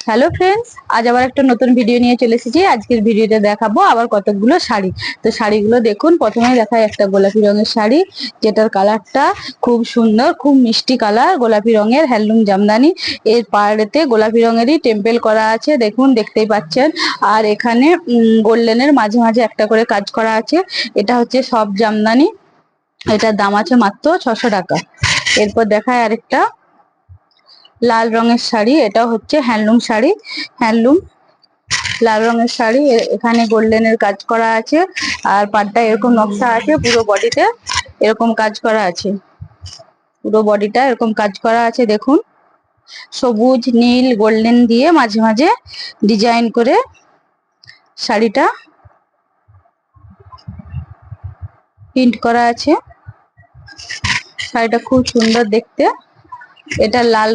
Hello friends, আজ আবার একটা নতুন ভিডিও নিয়ে চলে এসেছি। আজকের ভিডিওতে দেখাবো আবার কতগুলো শাড়ি। তো শাড়িগুলো দেখুন। প্রথমে দেখায় একটা গোলাপি রঙের শাড়ি, যেটার কালারটা খুব সুন্দর, খুব মিষ্টি কালার, গোলাপি রঙের হ্যান্ডলুম জামদানি। এর পাড়েতে গোলাপি রঙেরই টেম্পেল করা আছে, দেখুন দেখতেই পাচ্ছেন। আর এখানে গোল্ডেনের মাঝে মাঝে একটা করে কাজ করা আছে। এটা হচ্ছে সব জামদানি। এটার দাম আছে মাত্র 600 টাকা। এরপর দেখায় আরেকটা লাল রঙের শাড়ি। এটা হচ্ছে হ্যান্ডলুম শাড়ি, হ্যান্ডলুম লাল রঙের শাড়ি। এখানে গোল্ডেনের কাজ করা আছে, আর পাড়টা এরকম নকশা আছে। পুরো বডিতে এরকম কাজ করা আছে, পুরো বডিটা এরকম কাজ করা আছে। দেখুন, সবুজ নীল গোল্ডেন দিয়ে মাঝে মাঝে ডিজাইন করে শাড়িটা প্রিন্ট করা আছে। শাড়িটা খুব সুন্দর দেখতে। এটার লাল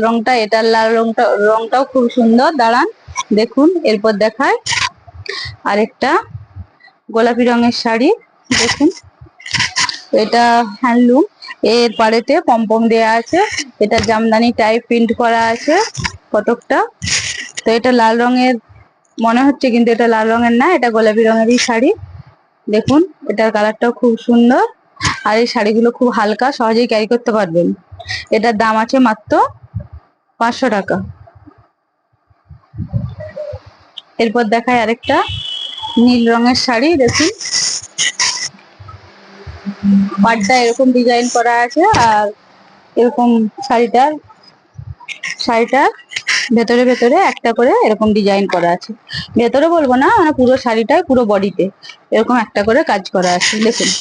রংটাও খুব সুন্দর। দাঁড়ান দেখুন। এরপর দেখায় আরেকটা গোলাপি রঙের শাড়ি। দেখুন, এটা হ্যান্ডলুম। এর পাড়েতে পমপম দেয়া আছে। এটা জামদানি টাইপ প্রিন্ট করা আছে কতকটা। তো এটা লাল রঙের মনে হচ্ছে, কিন্তু এটা লাল রঙের না, এটা গোলাপি রঙেরই শাড়ি। দেখুন, এটার কালারটাও খুব সুন্দর। আর এই শাড়িগুলো খুব হালকা, সহজেই ক্যারি করতে পারবেন। এটার দাম আছে মাত্র 500 টাকা। এরপর দেখায় আরেকটা নীল রঙের শাড়ি। দেখুন, পাড়টা এরকম ডিজাইন করা আছে, আর এরকম শাড়িটার ভেতরে ভেতরে একটা করে এরকম ডিজাইন করা আছে। ভেতরে বলবো না, মানে পুরো শাড়িটায়, পুরো বডিতে এরকম একটা করে কাজ করা আছে। দেখুন,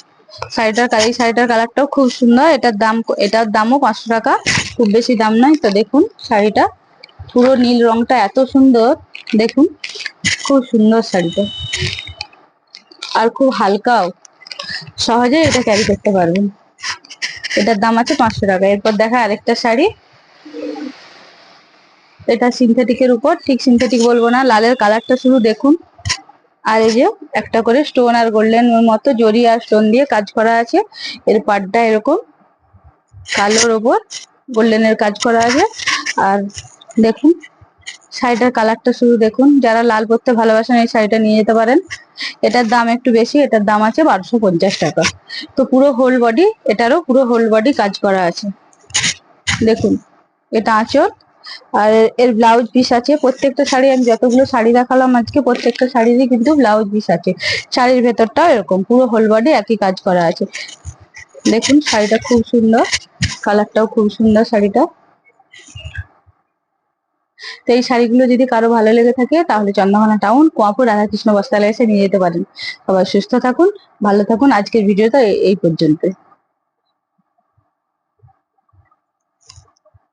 এই শাড়িটার কালারটাও খুব সুন্দর। এটার দামও 500 টাকা, খুব বেশি দাম নয়। তো দেখুন, শাড়িটা পুরো নীল রংটা এত সুন্দর। দেখুন, খুব সুন্দর শাড়িটা, আর খুব হালকাও, সহজে এটা ক্যারি করতে পারবেন। এটার দাম আছে 500 টাকা। এরপর দেখা আরেকটা শাড়ি। এটা সিনথেটিকের উপর, ঠিক সিনথেটিক বলবো না, লালের কালারটা শুধু দেখুন। আর এই যে একটা করে স্টোন আর গোল্ডেন মতো জরি আর স্টোন দিয়ে কাজ করা আছে। এর পাড়টা এরকম কালোর ওপর গোল্ডেনের কাজ করা আছে। আর দেখুন, শাড়িটার কালারটা শুধু দেখুন। যারা লাল পরতে ভালোবাসেন এই শাড়িটা নিয়ে যেতে পারেন। এটার দাম একটু বেশি, এটার দাম আছে 1250 টাকা। তো পুরো হোল বডি, এটারও পুরো হোল বডি কাজ করা আছে। দেখুন, এটা আঁচল, আর এর ব্লাউজ পিস আছে। প্রত্যেকটা শাড়ি, আমি যতগুলো শাড়ি দেখালাম আজকে, প্রত্যেকটা শাড়িরই কিন্তু ব্লাউজ পিস আছে। শাড়ির ভেতরটাও এরকম পুরো হোল বডি একই কাজ করা আছে। দেখুন, শাড়িটা খুব সুন্দর, কালারটাও খুব সুন্দর শাড়িটা। তো এই শাড়িগুলো যদি কারো ভালো লেগে থাকে, তাহলে চন্দ্রকোনা টাউন কোয়াপুর রাধাকৃষ্ণ বস্ত্রালয়ে এসে নিয়ে যেতে পারেন। সবাই সুস্থ থাকুন, ভালো থাকুন। আজকের ভিডিওটা এই পর্যন্ত।